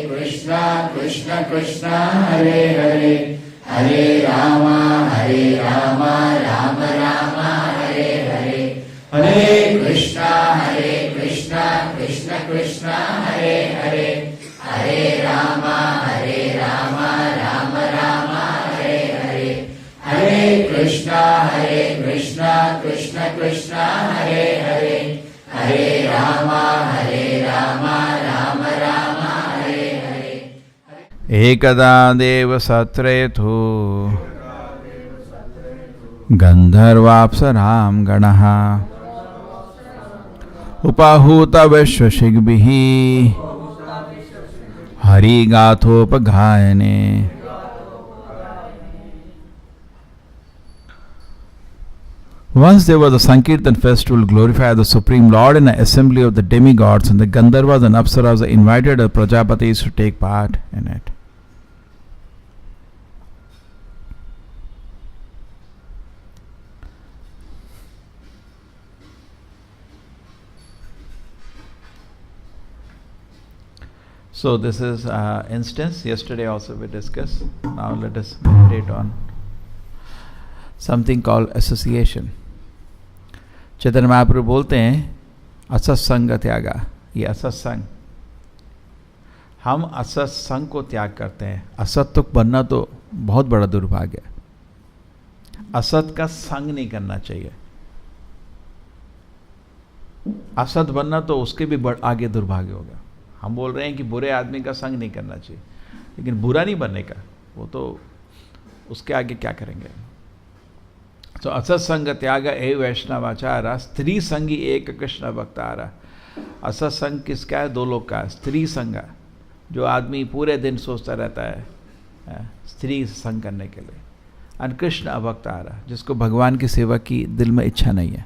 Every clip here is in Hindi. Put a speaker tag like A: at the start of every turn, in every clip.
A: कृष्णा कृष्ण कृष्ण हरे हरे हरे राम राम राम हरे हरे हरे कृष्णा कृष्ण कृष्ण हरे हरे हरे राम राम राम हरे हरे हरे कृष्णा कृष्ण कृष्ण हरे हरे हरे राम राम राम हरे हरे
B: एकदा देव सत्रेतु गंधर्वाप्सरां गणः उपाहूत विश्वशिग्भिः हरिगाथोपगायने। Once there was a Sankirtan festival to glorify the Supreme Lord in an assembly of the demigods, and the Gandharvas and Apsaras invited the Prajapatis to take part in it. So this is instance. Yesterday also we discussed. Now let us meditate on something called association. Chaitanya Mahaprabhu बोलते हैं असत्संग त्यागा। ये असत्संग, हम असत्संग को त्याग करते हैं। असत तो बनना तो बहुत बड़ा दुर्भाग्य है। असत का संग नहीं करना चाहिए। असत बनना तो उसके भी आगे दुर्भाग्य होगा। हम बोल रहे हैं कि बुरे आदमी का संग नहीं करना चाहिए, लेकिन बुरा नहीं बनने का, वो तो उसके आगे क्या करेंगे। तो असत्संग त्याग ए वैष्णवाचारा, स्त्री संगी एक कृष्ण भक्तारा। असत्संग किसका है? दो लोग का। स्त्री संग, जो आदमी पूरे दिन सोचता रहता है स्त्री संग करने के लिए, और कृष्ण अभक्तारा, जिसको भगवान की सेवा की दिल में इच्छा नहीं है।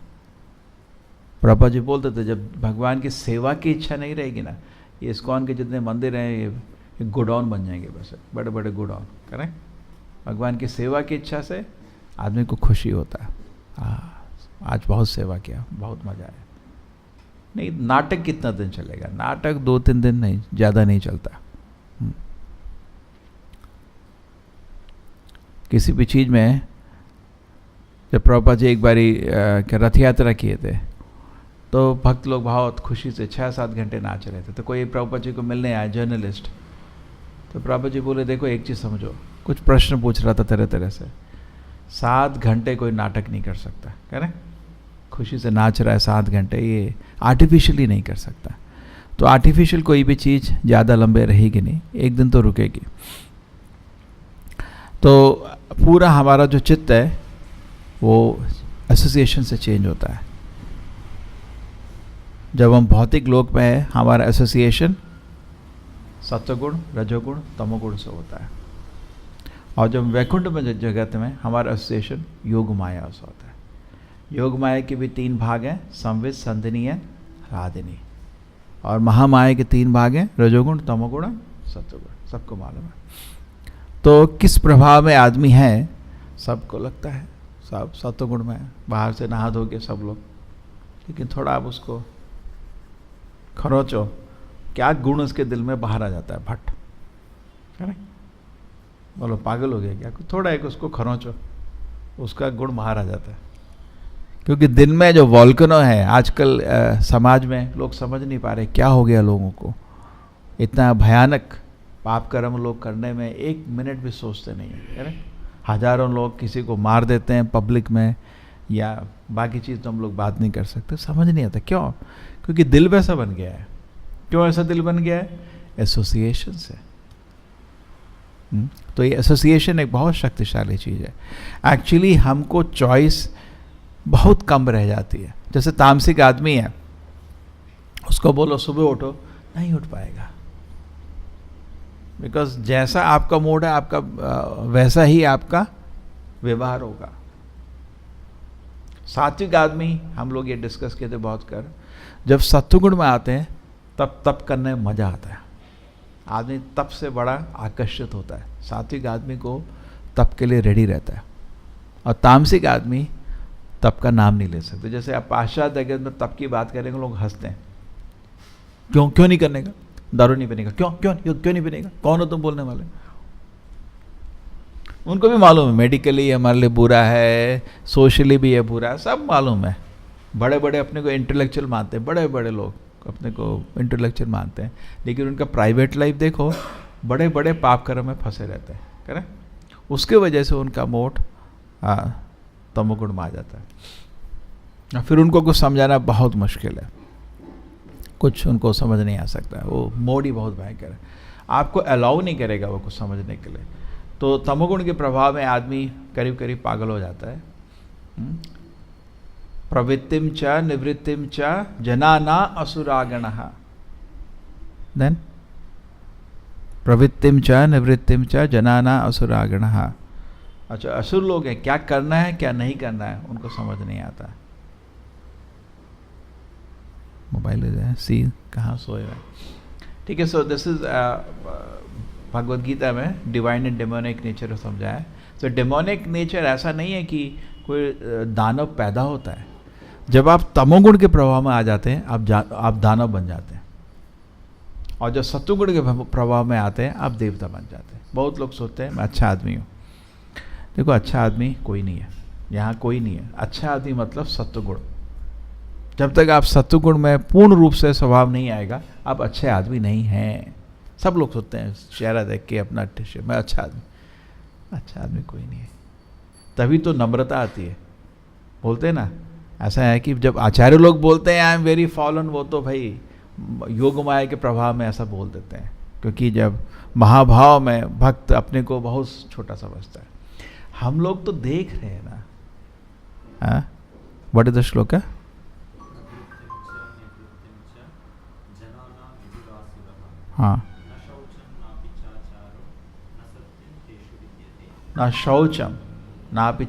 B: प्रभुपाद जी बोलते थे जब भगवान की सेवा की इच्छा नहीं रहेगी ना, ये इस्कॉन के जितने मंदिर हैं ये गोडाउन बन जाएंगे, बस बड़े बड़े गोडाउन। करें, भगवान की सेवा की इच्छा से आदमी को खुशी होता है। आज बहुत सेवा किया, बहुत मजा आया। नहीं, नाटक कितना दिन चलेगा? नाटक 2-3 दिन नहीं, ज़्यादा नहीं चलता। किसी भी चीज़ में, जब प्रभुपाद जी एक बारी रथ यात्रा किए थे, तो भक्त लोग बहुत खुशी से 6-7 घंटे नाच रहे थे। तो कोई प्रभुपाद जी को मिलने आया, जर्नलिस्ट। तो प्रभुपाद जी बोले देखो एक चीज़ समझो, कुछ प्रश्न पूछ रहा था तरह तरह से। 7 घंटे कोई नाटक नहीं कर सकता। कह रहे खुशी से नाच रहा है 7 घंटे, ये आर्टिफिशियली नहीं कर सकता। तो आर्टिफिशियल कोई भी चीज़ ज़्यादा लंबे रहेगी नहीं, एक दिन तो रुकेगी। तो पूरा हमारा जो चित्त है वो एसोसिएशन से चेंज होता है। जब हम भौतिक लोक में हैं, हमारा एसोसिएशन सत्वगुण, रजोगुण, तमोगुण से होता है। और जब वैकुंठ में जगत में, हमारा एसोसिएशन योग माया से होता है। योग माया के भी 3 भाग हैं, संवित, संधिनी, राधिनी। और महामाया के 3 भाग हैं, रजोगुण, तमोगुण, सत्वगुण। सबको मालूम है। तो किस प्रभाव में आदमी है, सबको लगता है सब सत्वगुण में है। बाहर से नहा धो के सब लोग, लेकिन थोड़ा आप उसको खरोचो, क्या गुण उसके दिल में बाहर आ जाता है, भट्ट। है ना? बोलो पागल हो गया क्या? थोड़ा एक उसको खरोचो, उसका गुण बाहर आ जाता है। क्योंकि दिन में जो वॉल्कनो है आजकल समाज में, लोग समझ नहीं पा रहे क्या हो गया लोगों को। इतना भयानक पाप कर्म लोग करने में 1 मिनट भी सोचते नहीं है ना? हजारों लोग किसी को मार देते हैं पब्लिक में, या बाकी चीज़ तो हम लोग बात नहीं कर सकते। समझ नहीं आता क्यों? क्योंकि दिल वैसा बन गया है। क्यों ऐसा दिल बन गया है? एसोसिएशन से। तो ये एसोसिएशन एक बहुत शक्तिशाली चीज़ है। एक्चुअली हमको चॉइस बहुत कम रह जाती है। जैसे तामसिक आदमी है, उसको बोलो सुबह उठो, नहीं उठ पाएगा। बिकॉज जैसा आपका मूड है, आपका वैसा ही आपका व्यवहार होगा। सात्विक आदमी, हम लोग ये डिस्कस किए थे बहुत कर, जब सत्वगुण में आते हैं तब तप करने में मजा आता है। आदमी तप से बड़ा आकर्षित होता है। सात्विक आदमी को तप के लिए रेडी रहता है। और तामसिक आदमी तप का नाम नहीं ले सकते। जैसे आप पाश्चात्य जगत में तप की बात करेंगे, लोग हंसते हैं। क्यों नहीं करने का? दारू नहीं पीनेगा। क्यों क्यों क्यों नहीं पीनेगा? कौन हो तुम बोलने वाले? उनको भी मालूम है मेडिकली हमारे लिए बुरा है, सोशली भी ये बुरा है, सब मालूम है। बड़े बड़े अपने को इंटेलेक्चुअल मानते हैं, बड़े बड़े लोग अपने को इंटेलेक्चुअल मानते हैं, लेकिन उनका प्राइवेट लाइफ देखो, बड़े बड़े पाप कर्म में फंसे रहते हैं, करेक्ट? उसके वजह से उनका मोड तमोगुण में आ जाता है। फिर उनको कुछ समझाना बहुत मुश्किल है, कुछ उनको समझ नहीं आ सकता है, वो मोड ही बहुत भयंकर है, आपको अलाउ नहीं करेगा वो कुछ समझने के लिए। तो तमोगुण के प्रभाव में आदमी करीब करीब पागल हो जाता है। प्रवृत्तिम च निवृत्तिम च जनाना असुरागणः, देन प्रवृत्तिम च निवृत्तिम च जनाना असुरागणः। अच्छा, असुर लोग हैं, क्या करना है क्या नहीं करना है उनको समझ नहीं आता। मोबाइल सी कहाँ सोए हुए, ठीक है। So this is Bhagavad Gita में डिवाइन एंड डेमोनिक नेचर को समझाया है। तो डेमोनिक नेचर ऐसा नहीं है कि कोई दानव पैदा होता है। जब आप तमोगुण के प्रभाव में आ जाते हैं आप दानव बन जाते हैं, और जब सत्वगुण के प्रभाव में आते हैं आप देवता बन जाते हैं। बहुत लोग सोचते हैं मैं अच्छा आदमी हूँ। देखो, अच्छा आदमी कोई नहीं है, यहाँ कोई नहीं है। अच्छा आदमी मतलब सत्वगुण। जब तक आप सत्वगुण में पूर्ण रूप से स्वभाव नहीं आएगा आप अच्छे आदमी नहीं हैं। सब लोग सोचते हैं चेहरा देख के अपना मैं अच्छा आदमी कोई नहीं है। तभी तो नम्रता आती है। बोलते हैं ना, ऐसा है कि जब आचार्य लोग बोलते हैं आई एम वेरी फॉलन, वो तो भाई योग माया के प्रभाव में ऐसा बोल देते हैं, क्योंकि जब महाभाव में भक्त अपने को बहुत छोटा समझता है। हम लोग तो देख रहे हैं ना। व्हाट इज द श्लोक? हाँ, न शौचम नापि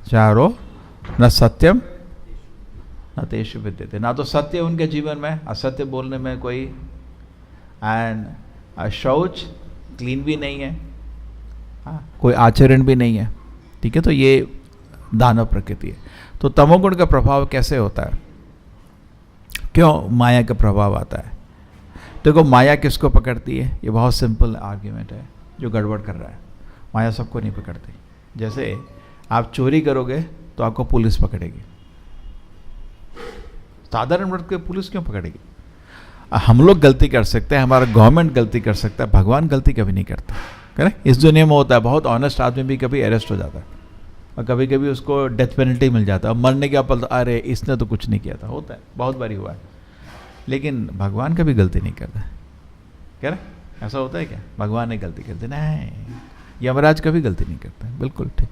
B: चारो न सत्यम न तेषु विद्यते। ना तो सत्य उनके जीवन में, असत्य बोलने में कोई, एंड शौच क्लीन भी नहीं है, कोई आचरण भी नहीं है, ठीक है। तो ये दानव प्रकृति है। तो तमोगुण का प्रभाव कैसे होता है? क्यों माया का प्रभाव आता है? देखो, माया किसको पकड़ती है? ये बहुत सिंपल आर्ग्यूमेंट है जो गड़बड़ कर रहा है। माया सबको नहीं पकड़ती। जैसे आप चोरी करोगे तो आपको पुलिस पकड़ेगी, साधारण वर्ग को पुलिस क्यों पकड़ेगी? हम लोग गलती कर सकते हैं, हमारा गवर्नमेंट गलती कर सकता है, भगवान गलती कभी नहीं करता, करेक्ट? इस दुनिया में होता है, बहुत ऑनेस्ट आदमी भी कभी अरेस्ट हो जाता है और कभी कभी उसको डेथ पेनल्टी मिल जाता है, मरने के बाद अरे इसने तो कुछ नहीं किया था, होता है, बहुत बारी हुआ है। लेकिन भगवान कभी गलती नहीं करता, कह रहे ऐसा होता है क्या? भगवान ने गलती कर दी? नहीं, यमराज कभी गलती नहीं करता, बिल्कुल ठीक।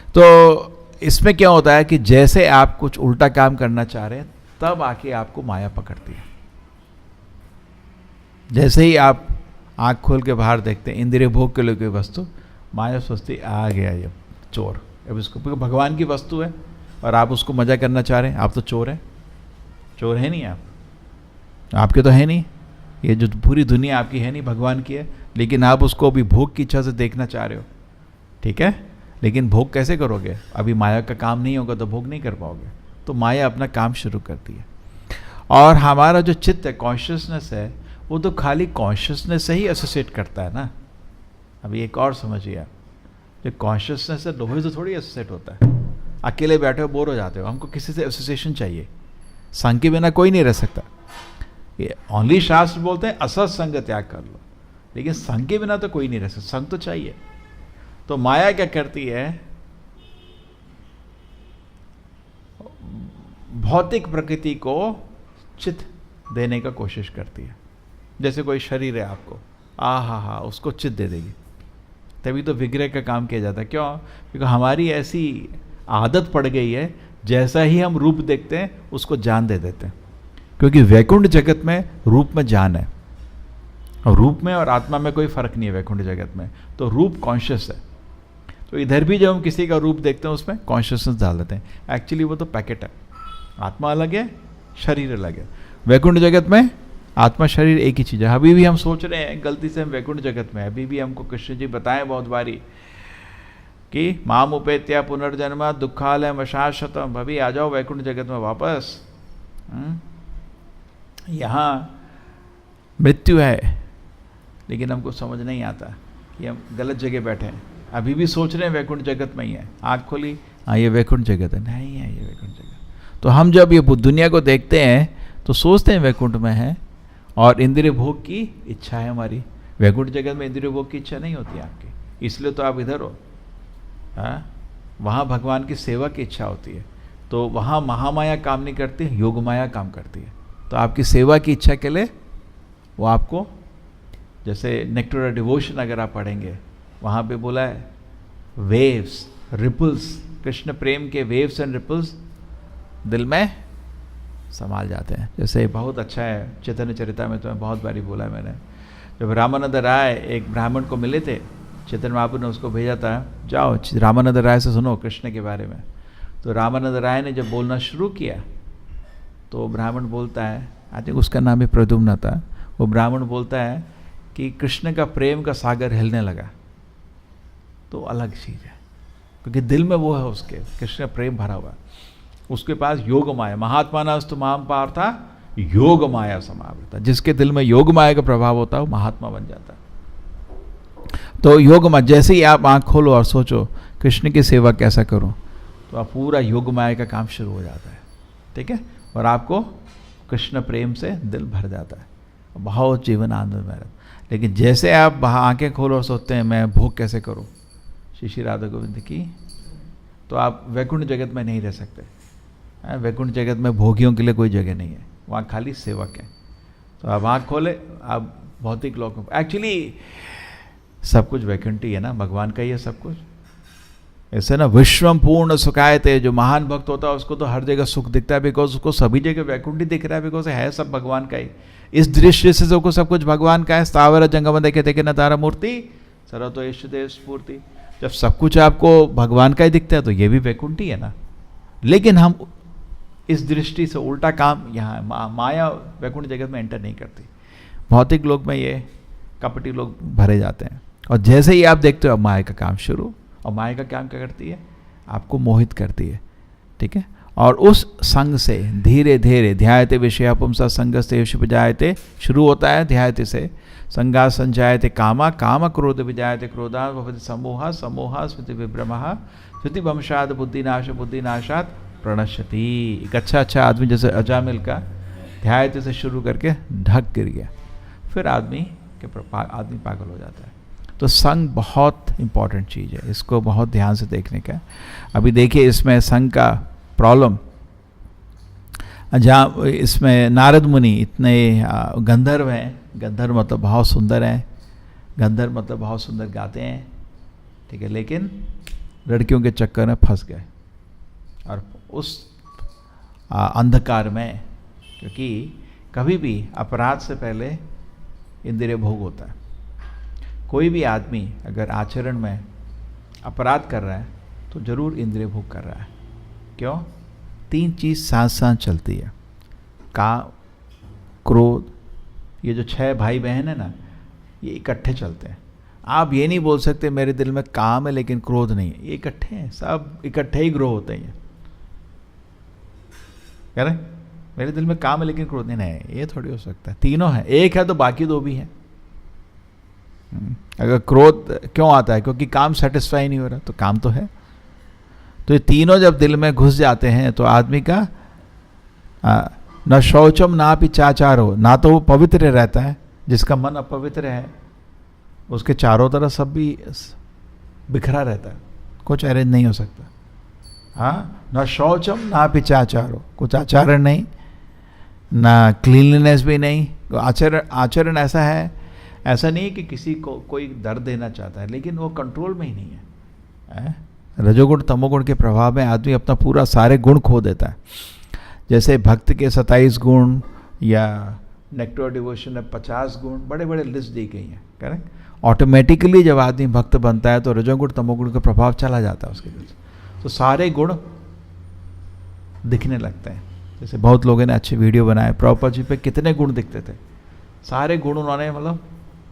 B: तो इसमें क्या होता है कि जैसे आप कुछ उल्टा काम करना चाह रहे हैं तब आके आपको माया पकड़ती है। जैसे ही आप आँख खोल के बाहर देखते हैं इंद्रिय भोग के लिए कोई वस्तु, माया सोचती आ गया ये चोर, अब इसको, भगवान की वस्तु है और आप उसको मजा करना चाह रहे हैं, आप तो चोर हैं। चोर है नहीं आप, आपके तो है नहीं, ये जो पूरी दुनिया आपकी है नहीं, भगवान की है, लेकिन आप उसको अभी भोग की इच्छा से देखना चाह रहे हो, ठीक है। लेकिन भोग कैसे करोगे? अभी माया का काम नहीं होगा तो भोग नहीं कर पाओगे। तो माया अपना काम शुरू करती है। और हमारा जो चित्त है, कॉन्शियसनेस है, वो तो खाली कॉन्शियसनेस से ही एसोसिएट करता है ना। अभी एक और समझिए आप, जो कॉन्शियसनेस है लोहे से थोड़ी एसोसिएट होता है। अकेले बैठे हो बोर हो जाते हो, हमको किसी से एसोसिएशन चाहिए। संग के बिना कोई नहीं रह सकता। ये ओनली शास्त्र बोलते हैं असत संग त्याग कर लो, लेकिन संग के बिना तो कोई नहीं रह सकता, संग तो चाहिए। तो माया क्या करती है? भौतिक प्रकृति को चित्त देने का कोशिश करती है। जैसे कोई शरीर है आपको, हा उसको चित्त दे देगी, तभी तो विग्रह का काम किया जाता है। क्यों? क्योंकि हमारी ऐसी आदत पड़ गई है, जैसा ही हम रूप देखते हैं उसको जान दे देते हैं। क्योंकि वैकुंठ जगत में रूप में जान है, और रूप में और आत्मा में कोई फर्क नहीं है वैकुंठ जगत में। तो रूप कॉन्शियस है। तो इधर भी जब हम किसी का रूप देखते हैं उसमें कॉन्शियसनेस डाल देते हैं। एक्चुअली वो तो पैकेट है, आत्मा अलग है, शरीर अलग है। वैकुंठ जगत में आत्मा शरीर एक ही चीज़ है। अभी भी हम सोच रहे हैं गलती से हम वैकुंठ जगत में, अभी भी हमको कृष्ण जी बताएं बहुत बारी कि माम उपेत्या पुनर्जन्म दुखालय शाश्वतम, अभी आ जाओ वैकुंठ जगत में वापस। यहाँ मृत्यु है, लेकिन हमको समझ नहीं आता कि हम गलत जगह बैठे हैं। अभी भी सोच रहे हैं वैकुंठ जगत में ही है, आँख खोली, हाँ ये वैकुंठ जगत है, नहीं है ये वैकुंठ जगत। तो हम जब ये दुनिया को देखते हैं तो सोचते हैं वैकुंठ में है, और इंद्रिय भोग की इच्छा है हमारी। वैकुंठ जगत में इंद्रिय भोग की इच्छा नहीं होती आपकी, इसलिए तो आप इधर हो। हाँ, वहाँ भगवान की सेवा की इच्छा होती है, तो वहाँ महामाया काम नहीं करती, योग माया काम करती है। तो आपकी सेवा की इच्छा के लिए वो आपको, जैसे नेक्टर ऑफ डिवोशन अगर आप पढ़ेंगे, वहाँ पे बोला है वेव्स, रिपल्स, कृष्ण प्रेम के वेव्स एंड रिपल्स दिल में संभाल जाते हैं। जैसे बहुत अच्छा है, चैतन्य चरितामृत में बहुत बारी बोला है मैंने। जब रामानंद राय एक ब्राह्मण को मिले थे, चैतन्य महाप्रभु ने उसको भेजा था, जाओ रामानंद राय से सुनो कृष्ण के बारे में। तो रामानंद राय ने जब बोलना शुरू किया तो ब्राह्मण बोलता है, आई थिंक उसका नाम भी प्रद्युम्न था, वो ब्राह्मण बोलता है कि कृष्ण का प्रेम का सागर हिलने लगा। तो अलग चीज़ है, क्योंकि दिल में वो है उसके, कृष्ण का प्रेम भरा हुआ। उसके पास योग माया, महात्मानस्तु माम पार्था योग माया समावृता, जिसके दिल में योग माया का प्रभाव होता है वो महात्मा बन जाता है। तो योग माया, जैसे ही आप आँख खोलो और सोचो कृष्ण की सेवा कैसा करूं, तो आप पूरा योग माया का काम शुरू हो जाता है, ठीक है, और आपको कृष्ण प्रेम से दिल भर जाता है, बहुत जीवन आनंद में रहता। लेकिन जैसे आप आंखें खोलो और सोचते हैं मैं भोग कैसे करूं श्री श्री राधा गोविंद की, तो आप वैकुंठ जगत में नहीं रह सकते। वैकुंठ जगत में भोगियों के लिए कोई जगह नहीं है, वहाँ खाली सेवक है। तो आप आँख खोले, आप भौतिक लोक में, एक्चुअली सब कुछ वैकुंठ ही है ना, भगवान का ही है सब कुछ। ऐसे ना विश्वम पूर्ण सुखायते, जो महान भक्त होता है उसको तो हर जगह सुख दिखता है, बिकॉज उसको सभी जगह वैकुंठ ही दिख रहा है, बिकॉज है सब भगवान का ही। इस दृष्टि से सबको सब कुछ भगवान का है। स्थावर जंगम देखे थे कि न तारा मूर्ति सर्वतो ईश देव स्फूर्ति। जब सब कुछ आपको भगवान का ही दिखता है तो ये भी वैकुंठ ही है ना। लेकिन हम इस दृष्टि से उल्टा काम यहाँ माया वैकुंठ जगत में एंटर नहीं करती। भौतिक लोग में ये कपटी लोग भरे जाते हैं, और जैसे ही आप देखते हो अब माया का काम शुरू। और माया का काम क्या करती है, आपको मोहित करती है, ठीक है। और उस संग से धीरे धीरे ध्यायते विषया पुंसा संगस्ते विजायते शुरू होता है, ध्यायते से संगा संजायते कामा, काम क्रोध विजायते क्रोधा भवति समोहा, समोहा स्मृति विभ्रमः, स्मृति वंशाद बुद्धिनाश, बुद्धिनाशात प्रणश्यति। एक अच्छा आदमी जैसे अजामिल का ध्यायते से शुरू करके ढक गिर गया, फिर आदमी पागल हो जाता है। तो संग बहुत इंपॉर्टेंट चीज़ है, इसको बहुत ध्यान से देखने का। अभी देखिए इसमें संग का प्रॉब्लम, जहाँ इसमें नारद मुनि इतने गंधर्व हैं, गंधर्व मतलब बहुत सुंदर हैं, गंधर्व मतलब बहुत सुंदर गाते हैं, ठीक है, लेकिन लड़कियों के चक्कर में फंस गए। और उस अंधकार में, क्योंकि कभी भी अपराध से पहले इंद्रिय भोग होता है। कोई भी आदमी अगर आचरण में अपराध कर रहा है तो जरूर इंद्रिय भोग कर रहा है। क्यों? 3 चीज़ साथ साथ चलती है, काम, क्रोध। ये जो 6 भाई बहन है ना, ये इकट्ठे चलते हैं। आप ये नहीं बोल सकते मेरे दिल में काम है लेकिन क्रोध नहीं है, ये इकट्ठे हैं, सब इकट्ठे ही ग्रो होते हैं। कह रहे मेरे दिल में काम है लेकिन क्रोध नहीं है, ये थोड़ी हो सकता है। तीनों है, एक है तो बाकी 2 भी हैं। अगर क्रोध क्यों आता है? क्योंकि काम सेटिस्फाई नहीं हो रहा, तो काम तो है। तो ये तीनों जब दिल में घुस जाते हैं तो आदमी का न शौचम ना पिचाचारो, ना तो वो पवित्र रहता है, जिसका मन अपवित्र है उसके चारों तरफ सब भी बिखरा रहता है, कुछ अरेंज नहीं हो सकता। हाँ, न शौचम ना पिचाचारो, कुछ आचरण नहीं, ना क्लीनलीनेस भी नहीं। आचरण ऐसा है, ऐसा नहीं है कि किसी को कोई दर्द देना चाहता है, लेकिन वो कंट्रोल में ही नहीं है। रजोगुण तमोगुण के प्रभाव में आदमी अपना पूरा सारे गुण खो देता है। जैसे भक्त के 27 गुण या नेक्टर डिवोशन में 50 गुण, बड़े बड़े लिस्ट दी गई हैं, करेक्ट। ऑटोमेटिकली जब आदमी भक्त बनता है तो रजोगुण तमोगुण का प्रभाव चला जाता है उसके दिल से, तो सारे गुण दिखने लगते हैं। जैसे बहुत लोगों ने अच्छे वीडियो बनाए, प्रभुपाद जी पे कितने गुण दिखते थे, सारे गुण उन्होंने मतलब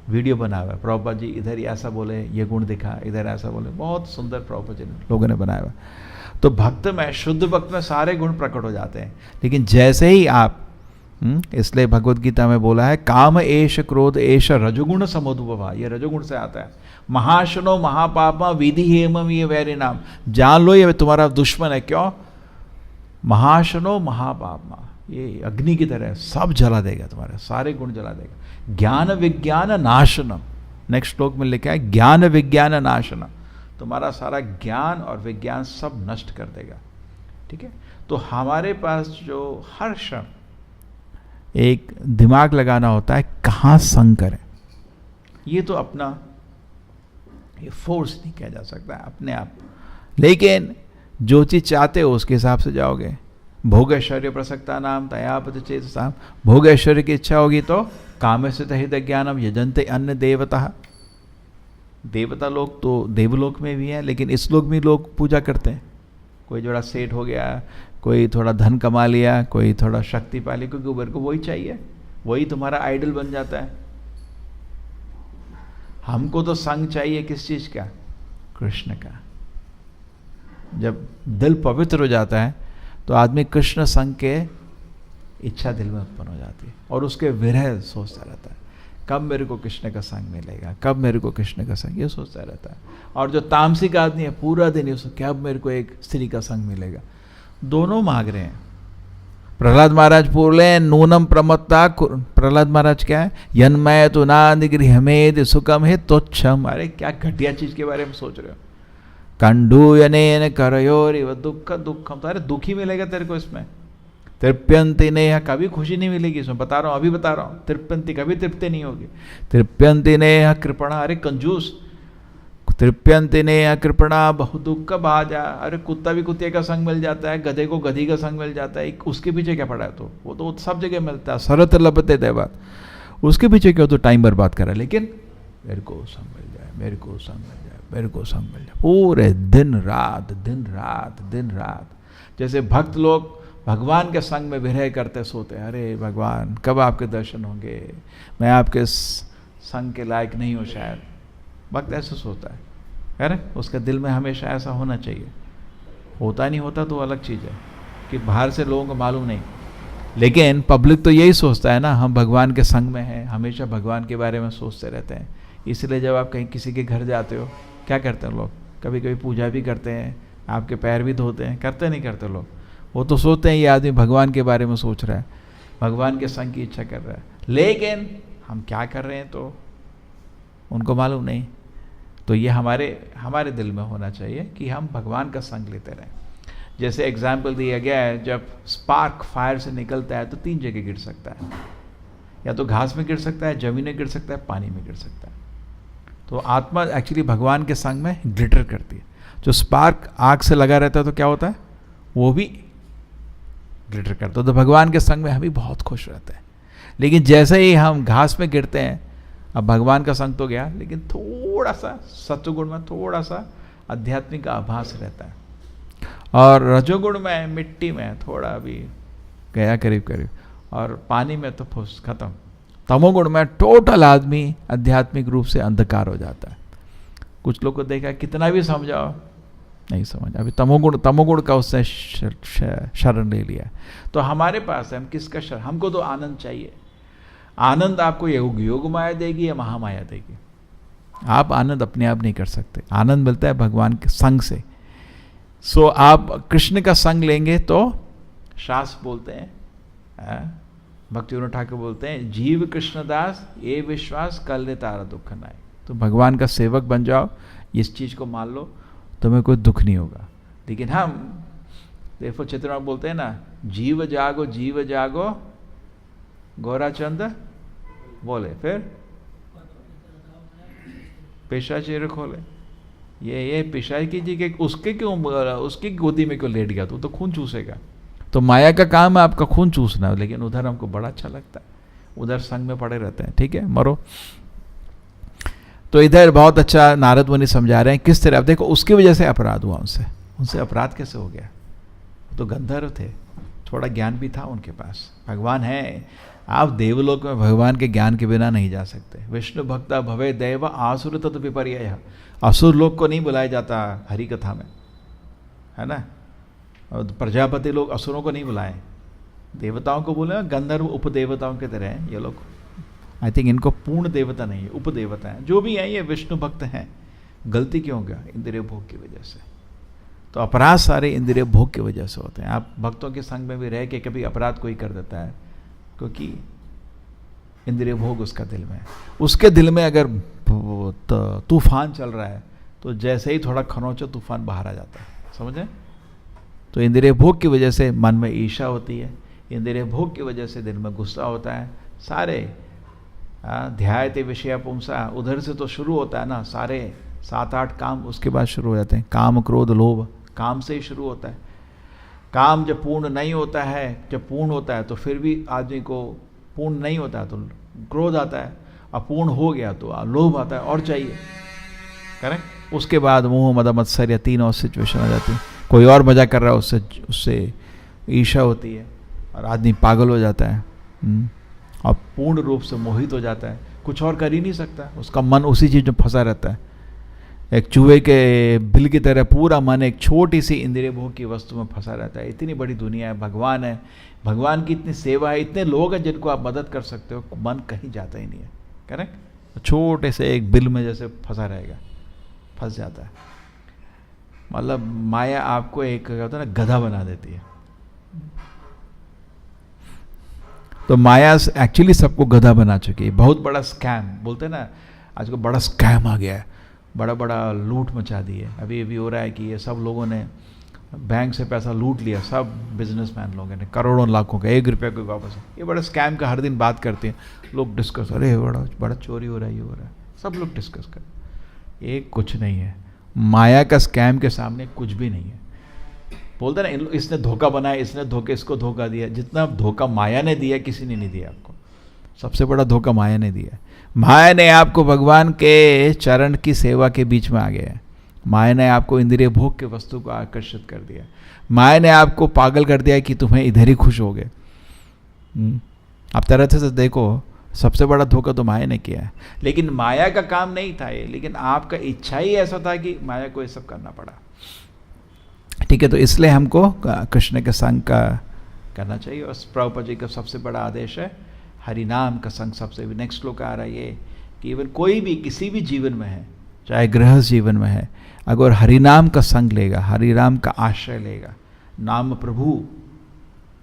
B: वीडियो बनाया हुआ है। प्रभुपाद जी इधर ऐसा बोले, ये गुण दिखा, इधर ऐसा बोले, बहुत सुंदर प्रभुपाद जी लोगों ने बनाया हुआ। तो भक्त में, शुद्ध भक्त में सारे गुण प्रकट हो जाते हैं। लेकिन जैसे ही आप इसलिए भगवत गीता में बोला है काम एष क्रोध एष रजोगुण समुद्भवा, ये रजोगुण से आता है। महाशनो महापापा विधि हेमम ये वैरी नाम, जान लो ये तुम्हारा दुश्मन है। क्यों? महाशनो महापापा, ये अग्नि की तरह सब जला देगा, तुम्हारे सारे गुण जला देगा। ज्ञान विज्ञान नाशनम, नेक्स्ट श्लोक में लिखा है ज्ञान विज्ञान नाशनम, तुम्हारा सारा ज्ञान और विज्ञान सब नष्ट कर देगा। ठीक है, तो हमारे पास जो हर क्षण एक दिमाग लगाना होता है कहाँ संग करें। ये तो अपना ये फोर्स नहीं किया जा सकता है अपने आप, लेकिन जो चीज़ चाहते हो उसके हिसाब से जाओगे। भोग ऐश्वर्य प्रसक्ता नाम तयापत चेतसाम, भोग ऐश्वर्य की इच्छा होगी तो काम से हृदय ज्ञानम यजंते अन्य देवता। देवता लोग तो देवलोक में भी हैं, लेकिन इस लोक में लोग पूजा करते हैं। कोई जोड़ा सेठ हो गया, कोई थोड़ा धन कमा लिया, कोई थोड़ा शक्ति पा लिया, क्योंकि ऊपर को वही चाहिए, वही तुम्हारा आइडल बन जाता है। हमको तो संग चाहिए किस चीज का? कृष्ण का। जब दिल पवित्र हो जाता है तो आदमी कृष्ण संग के इच्छा दिल में उत्पन्न हो जाती है और उसके विरह सोचता रहता है, कब मेरे को कृष्ण का संग मिलेगा, कब मेरे को कृष्ण का संग, ये सोचता रहता है। और जो तामसिक आदमी है पूरा दिन उसको कब मेरे को एक स्त्री का संग मिलेगा। दोनों मांग रहे हैं। प्रहलाद महाराज बोले नूनम प्रमत्ता, प्रहलाद महाराज क्या है, यन्मय तो नाद गृहमेद सुखम है तुच्छम। अरे क्या घटिया चीज के बारे में सोच रहे हो। कंडूयनेन करयोरिव दुख दुखम, तो अरे दुख ही मिलेगा तेरे को इसमें। तृप्यंती नेह, कभी खुशी नहीं मिलेगी इसमें, बता रहा हूँ, अभी बता रहा हूँ। तृप्यंती, कभी तृप्ति नहीं होगी। तृप्यंती नेह कृपणा, अरे कंजूस। तृप्यंती नेह कृपणा बहु दुख भाजा, अरे कुत्ता भी कुत्ते का संग मिल जाता है, गधे को गधी का संग मिल जाता है, उसके पीछे क्या पड़ा है? तो वो तो सब जगह मिलता है, सरत लपते देवात, उसके पीछे क्यों तो टाइम बर्बाद करा। लेकिन मेरे को संग मिल जाए, मेरे को संग मिल जाए, मेरे को संग मिल जाए, पूरे दिन रात दिन रात दिन रात। जैसे भक्त लोग भगवान के संग में विरह करते सोते हैं, अरे भगवान कब आपके दर्शन होंगे, मैं आपके संग के लायक नहीं हूँ शायद। भक्त ऐसा सोता है ना, उसके दिल में हमेशा ऐसा होना चाहिए। होता नहीं होता तो अलग चीज़ है कि बाहर से लोगों को मालूम नहीं, लेकिन पब्लिक तो यही सोचता है ना, हम भगवान के संग में हैं, हमेशा भगवान के बारे में सोचते रहते हैं। इसलिए जब आप कहीं किसी के घर जाते हो क्या करते हैं लोग? कभी कभी पूजा भी करते हैं, आपके पैर भी धोते हैं, करते नहीं करते लोग? वो तो सोचते हैं ये आदमी भगवान के बारे में सोच रहा है, भगवान के संग की इच्छा कर रहा है, लेकिन हम क्या कर रहे हैं तो उनको मालूम नहीं। तो ये हमारे दिल में होना चाहिए कि हम भगवान का संग लेते रहें। जैसे एग्जाम्पल दिया गया है, जब स्पार्क फायर से निकलता है तो 3 जगह गिर सकता है, या तो घास में गिर सकता है, जमीन में गिर सकता है, पानी में गिर सकता है। तो आत्मा एक्चुअली भगवान के संग में ग्लिटर करती है। जो स्पार्क आग से लगा रहता है तो क्या होता है, वो भी ग्लिटर करता है। तो भगवान के संग में हम भी बहुत खुश रहते हैं। लेकिन जैसे ही हम घास में गिरते हैं, अब भगवान का संग तो गया, लेकिन थोड़ा सा सत्वगुण में थोड़ा सा आध्यात्मिक का आभास रहता है, और रजोगुण में मिट्टी में थोड़ा भी गया करीब करीब, और पानी में तो फुस खत्म। तमोगुण में टोटल आदमी आध्यात्मिक रूप से अंधकार हो जाता है। कुछ लोग को देखा कितना भी समझाओ नहीं समझ, अभी तमोगुण का उससे शरण ले लिया। तो हमारे पास है, हम किसका शरण? हमको तो आनंद चाहिए। आनंद आपको योग माया देगी या महामाया देगी? आप आनंद अपने आप नहीं कर सकते, आनंद मिलता है भगवान के संग से। सो आप कृष्ण का संग लेंगे तो शास्त्र बोलते हैं, भक्ति विनोद ठाकुर बोलते हैं, जीव कृष्णदास ये विश्वास कल तारा दुख नाय। तो भगवान का सेवक बन जाओ, इस चीज को मान लो, तुम्हें कोई दुख नहीं होगा। लेकिन हम देखो चित्र में बोलते हैं ना, जीव जागो गौराचंद बोले, फिर पेशाची खोले। ये पेशाची कीजिए कि उसके क्यों, उसकी गोदी में क्यों लेट गया? तो खून चूसेगा। तो माया का काम है आपका खून चूसना, लेकिन उधर हमको बड़ा अच्छा लगता है, उधर संग में पड़े रहते हैं। ठीक है, मरो। तो इधर बहुत अच्छा नारद मुनि समझा रहे हैं किस तरह। अब देखो उसकी वजह से अपराध हुआ, उनसे अपराध कैसे हो गया? तो गंधर्व थे, थोड़ा ज्ञान भी था उनके पास, भगवान है। आप देवलोक में भगवान के ज्ञान के बिना नहीं जा सकते। विष्णु भक्ता भवे दैव आसुर तत् विपर्यय, असुर लोग को नहीं बुलाया जाता हरि कथा में, है ना। और प्रजापति लोग असुरों को नहीं बुलाए, देवताओं को बोले गंधर्व उपदेवताओं के तरह हैं ये लोग। आई थिंक इनको पूर्ण देवता नहीं है, उपदेवता हैं। जो भी हैं ये विष्णु भक्त हैं। गलती क्यों गया? इंद्रिय भोग की वजह से। तो अपराध सारे इंद्रिय भोग की वजह से होते हैं। आप भक्तों के संग में भी रह के कभी अपराध कोई कर देता है क्योंकि इंद्रिय भोग उसका दिल में है। उसके दिल में अगर तूफान चल रहा है तो जैसे ही थोड़ा खरोंचो तूफान बाहर आ जाता है, समझे? तो इंद्रिय भोग की वजह से मन में ईर्ष्या होती है, इंद्रिय भोग की वजह से दिल में गुस्सा होता है। सारे ध्यायते विषय पुंसा उधर से तो शुरू होता है ना, सारे 7-8 काम उसके बाद शुरू हो जाते हैं। काम क्रोध लोभ काम से ही शुरू होता है। काम जब पूर्ण नहीं होता है, जब पूर्ण होता है तो फिर भी आदमी को पूर्ण नहीं होता है तो क्रोध आता है, अपूर्ण हो गया तो लोभ आता है और चाहिए, करेक्ट? उसके बाद मोह मद मत्सर्य 3 और सिचुएशन आ जाती है। कोई और मजा कर रहा है उससे ईर्ष्या होती है और आदमी पागल हो जाता है और पूर्ण रूप से मोहित हो जाता है, कुछ और कर ही नहीं सकता, उसका मन उसी चीज में फंसा रहता है। एक चूहे के बिल की तरह पूरा मन एक छोटी सी इंद्रिय भोग की वस्तु में फंसा रहता है। इतनी बड़ी दुनिया है, भगवान है, भगवान की इतनी सेवा है, इतने लोग हैं जिनको आप मदद कर सकते हो, मन कहीं जाता ही नहीं है, करेक्ट? छोटे से एक बिल में जैसे फंसा रहेगा, फंस जाता है। मतलब माया आपको एक क्या होता है ना, गधा बना देती है। तो माया एक्चुअली सबको गधा बना चुकी है। बहुत बड़ा स्कैम बोलते हैं ना, आज को बड़ा स्कैम आ गया है, बड़ा बड़ा लूट मचा दी है। अभी हो रहा है कि ये सब लोगों ने बैंक से पैसा लूट लिया, सब बिजनेसमैन लोगों ने करोड़ों लाखों का, 1 रुपये को वापस। ये बड़ा स्कैम का हर दिन बात करते हैं लोग, डिस्कस, अरे बड़ा चोरी हो रहा है, ये हो रहा है, सब लोग डिस्कस कर। ये कुछ नहीं है, माया का स्कैम के सामने कुछ भी नहीं है। बोलते ना इसने धोखा बनाया, इसने इसको धोखा दिया। जितना धोखा माया ने दिया किसी ने नहीं दिया आपको। सबसे बड़ा धोखा माया ने दिया। माया ने आपको भगवान के चरण की सेवा के बीच में आ गया। माया ने आपको इंद्रिय भोग के वस्तु को आकर्षित कर दिया। माया ने आपको पागल कर दिया कि तुम्हें इधर ही खुश हो गए। आप तरह से देखो, सबसे बड़ा धोखा तो माया ने किया है। लेकिन माया का काम नहीं था ये, लेकिन आपका इच्छा ही ऐसा था कि माया को ये सब करना पड़ा। ठीक है, तो इसलिए हमको कृष्ण के संग का करना चाहिए। और प्रभुपाद जी का सबसे बड़ा आदेश है हरि नाम का संग। सबसे नेक्स्ट श्लोक आ रहा है ये कि इवन कोई भी किसी भी जीवन में है, चाहे गृहस्थ जीवन में है, अगर हरि नाम का संग लेगा, हरि नाम का आश्रय लेगा, नाम प्रभु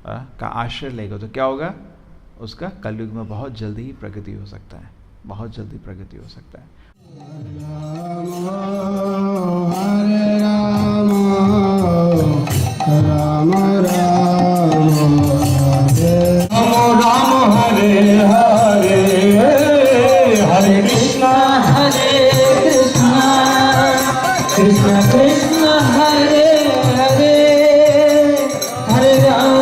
B: का आश्रय लेगा, तो क्या होगा? उसका कलयुग में बहुत जल्दी ही प्रगति हो सकता है, बहुत जल्दी प्रगति हो सकता है।
A: हरे राम राम राम हरे हरे, हरे कृष्णा कृष्ण कृष्ण हरे हरे, हरे राम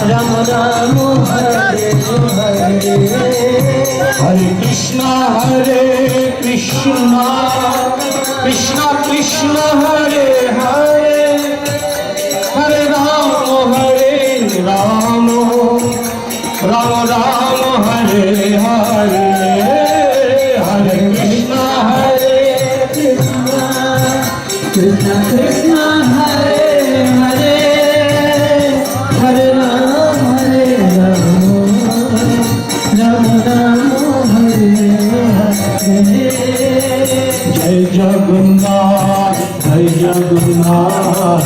A: राम राम हरे हरे, हरे कृष्णा कृष्ण कृष्ण हरे हरे, हरे राम राम राम हरे हरे, हरे कृष्णा कृष्ण कृष्ण हरे हरे, हरे राम राम राम हरे हरे। जय जगन्नाथ जय जगन्नाथ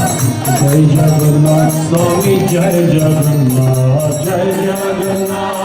A: जय जगन्नाथ स्वामी, जय जगन्नाथ जय जगन्नाथ।